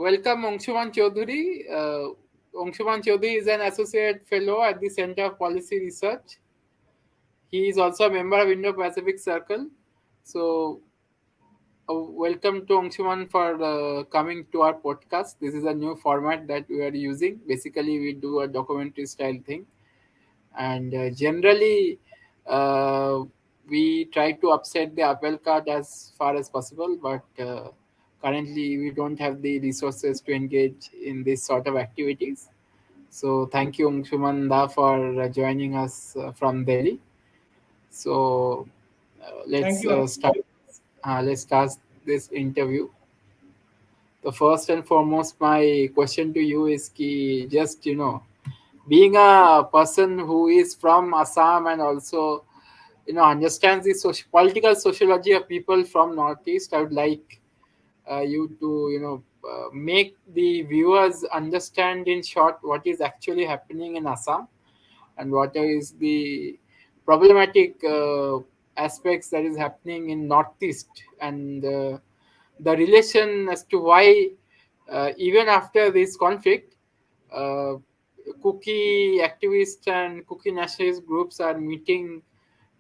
welcome Angshuman Chowdhury. Angshuman Chowdhury is an associate fellow at the Center of Policy Research. He is also a member of Indo-Pacific Circle. So, welcome to Angshuman for coming to our podcast. This is a new format that we are using. Basically, we do a documentary style thing, and generally, uh, we try to upset the apple cart as far as possible. But currently, we don't have the resources to engage in this sort of activities. So, thank you, Angshuman Da, for joining us from Delhi. So Thank let's you. start. Let's start this interview. The first and foremost, my question to you is ki just being a person who is from Assam and also understands the political sociology of people from Northeast. I would like you to make the viewers understand in short what is actually happening in Assam and what is the problematic aspects that is happening in Northeast and the relation as to why even after this conflict, uh, Kuki activists and Kuki nationalist groups are meeting.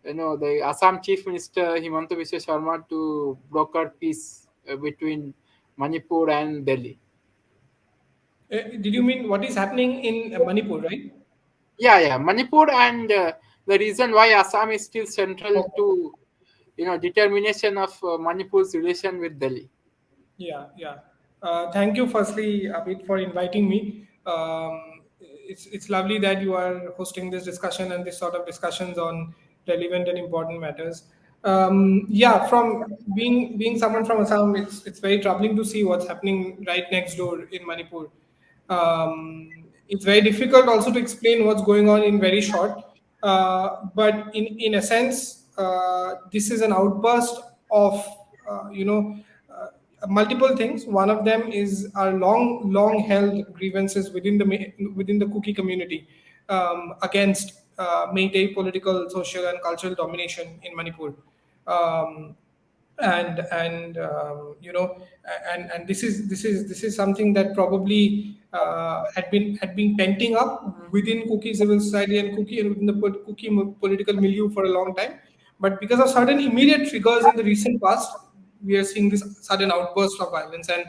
The Assam Chief Minister Himanta Biswa Sharma to broker peace between Manipur and Delhi. Did you mean what is happening in Manipur, right? Yeah, Manipur and the reason why Assam is still central Okay. to determination of Manipur's relation with Delhi. Yeah. Thank you, firstly, Abid, for inviting me. It's lovely that you are hosting this discussion and this sort of discussions on relevant and important matters. Yeah, from being someone from Assam, it's very troubling to see what's happening right next door in Manipur. It's very difficult also to explain what's going on in very short, but in a sense, this is an outburst of multiple things. One of them is our long held grievances within the Kuki community against Meitei political, social, and cultural domination in Manipur. Um, and and this is something that probably had been penting up within Kuki civil society and Kuki and within the Kuki political milieu for a long time, but because of certain immediate triggers in the recent past, we are seeing this sudden outburst of violence. And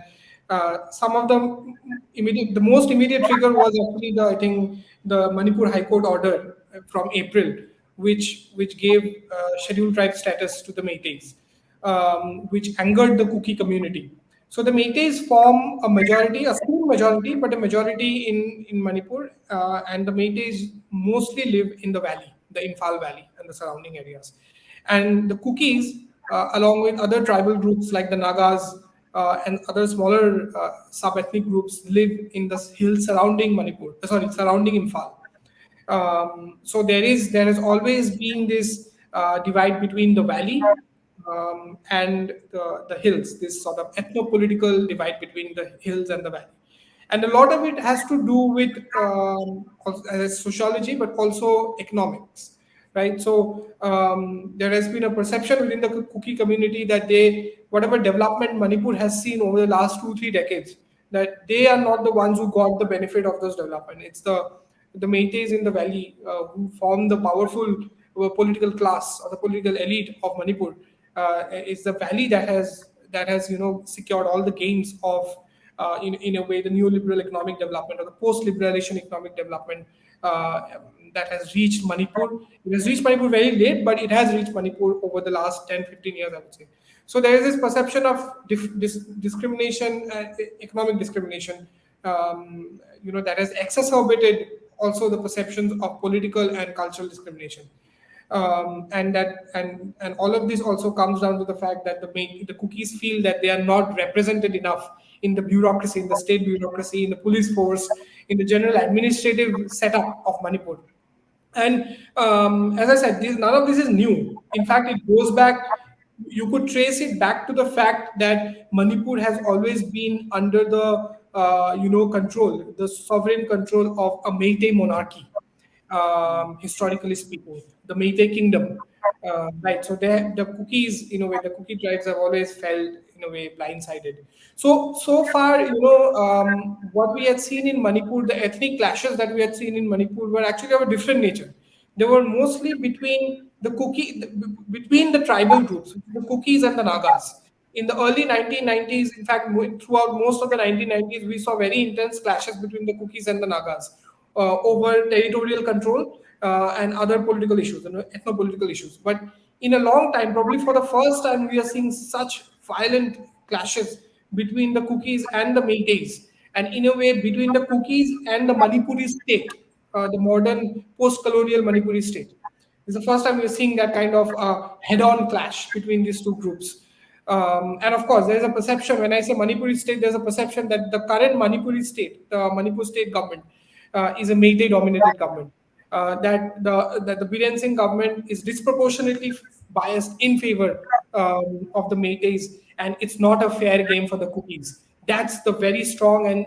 some of the most immediate trigger was actually the I think the Manipur High Court order from April, which gave scheduled tribe status to the Métis, which angered the Kuki community. So the Métis form a majority, a small majority, but a majority in Manipur, and the Métis mostly live in the valley, the Imphal Valley and the surrounding areas. And the Kukis, along with other tribal groups like the Nagas and other smaller sub-ethnic groups, live in the hills surrounding surrounding Imphal. So there has always been this divide between the valley and the hills, this sort of ethno-political divide between the hills and the valley. And a lot of it has to do with sociology, but also economics, right? So there has been a perception within the Kuki community that whatever development Manipur has seen over the last 2-3 decades, that they are not the ones who got the benefit of those development. It's the Métis in the valley who form the powerful political class or the political elite of Manipur. It's the valley that has secured all the gains of in a way the neoliberal economic development or the post-liberalization economic development that has reached Manipur. It has reached Manipur very late, but it has reached Manipur over the last 10-15 years, I would say. So there is this perception of discrimination, economic discrimination, that has exacerbated also the perceptions of political and cultural discrimination. And all of this also comes down to the fact that the cookies feel that they are not represented enough in the bureaucracy, in the state bureaucracy, in the police force, in the general administrative setup of Manipur. And as I said, none of this is new. In fact, it goes back. You could trace it back to the fact that Manipur has always been under the control, the sovereign control of a Meitei monarchy, historically speaking, the Meitei kingdom. Right. So the Kukis, in a way, the Kuki tribes have always felt in a way blindsided. So far, what we had seen in Manipur, the ethnic clashes that we had seen in Manipur were actually of a different nature. They were mostly between the tribal groups, the Kukis and the Nagas. In the early 1990s, in fact, throughout most of the 1990s, we saw very intense clashes between the Kukis and the Nagas over territorial control and other political issues, ethno-political issues. But in a long time, probably for the first time, we are seeing such violent clashes between the Kukis and the Meities, and in a way between the Kukis and the Manipuri state, the modern post-colonial Manipuri state. This is the first time we're seeing that kind of head-on clash between these two groups. And of course, there's a perception, when I say Manipuri state, there's a perception that the current Manipuri state, the Manipur state government, is a Meitei dominated government. That the Biren Singh government is disproportionately biased in favor of the Meiteis, and it's not a fair game for the Kukis. That's the very strong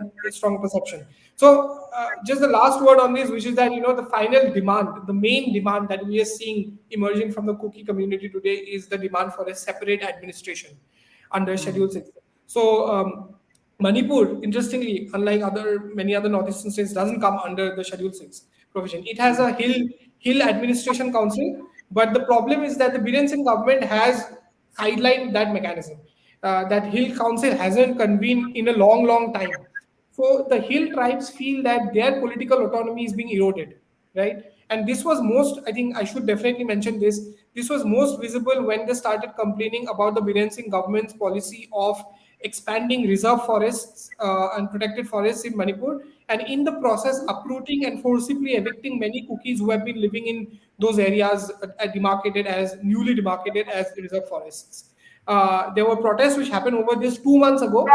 perception. So, just the last word on this, which is that the final demand, the main demand that we are seeing emerging from the Kuki community today is the demand for a separate administration under Schedule 6. So, Manipur, interestingly, unlike many other northeastern states, doesn't come under the Schedule 6 provision. It has a hill administration council, but the problem is that the Biren Singh government has sidelined that mechanism. That hill council hasn't convened in a long time. So the hill tribes feel that their political autonomy is being eroded, right? And this was most, I think I should definitely mention this. This was most visible when they started complaining about the Biren Singh government's policy of expanding reserve forests and protected forests in Manipur, and in the process uprooting and forcibly evicting many Kukis who have been living in those areas newly demarcated as reserve forests. There were protests which happened over this 2 months ago,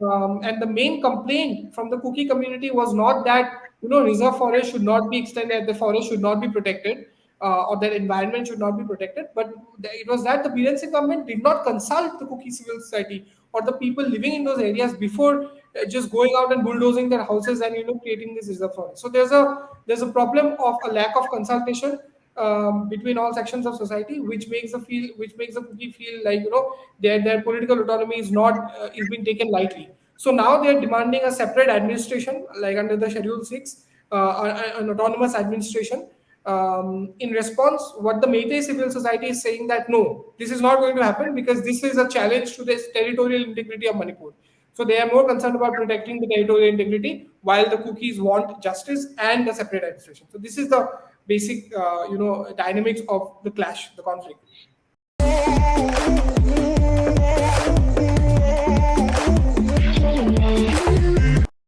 and the main complaint from the Kuki community was not that reserve forest should not be extended, the forest should not be protected, or that environment should not be protected, but it was that the Biren Singh government did not consult the Kuki civil society or the people living in those areas before just going out and bulldozing their houses and creating this reserve forest. So there's a problem of a lack of consultation between all sections of society, which makes the Kuki feel like their political autonomy is being taken lightly. So now they are demanding a separate administration, like under the Schedule 6, an autonomous administration. In response, what the Meitei civil society is saying that no, this is not going to happen because this is a challenge to the territorial integrity of Manipur. So they are more concerned about protecting the territorial integrity, while the Kukis want justice and a separate administration. So this is the basic, dynamics of the clash, the conflict.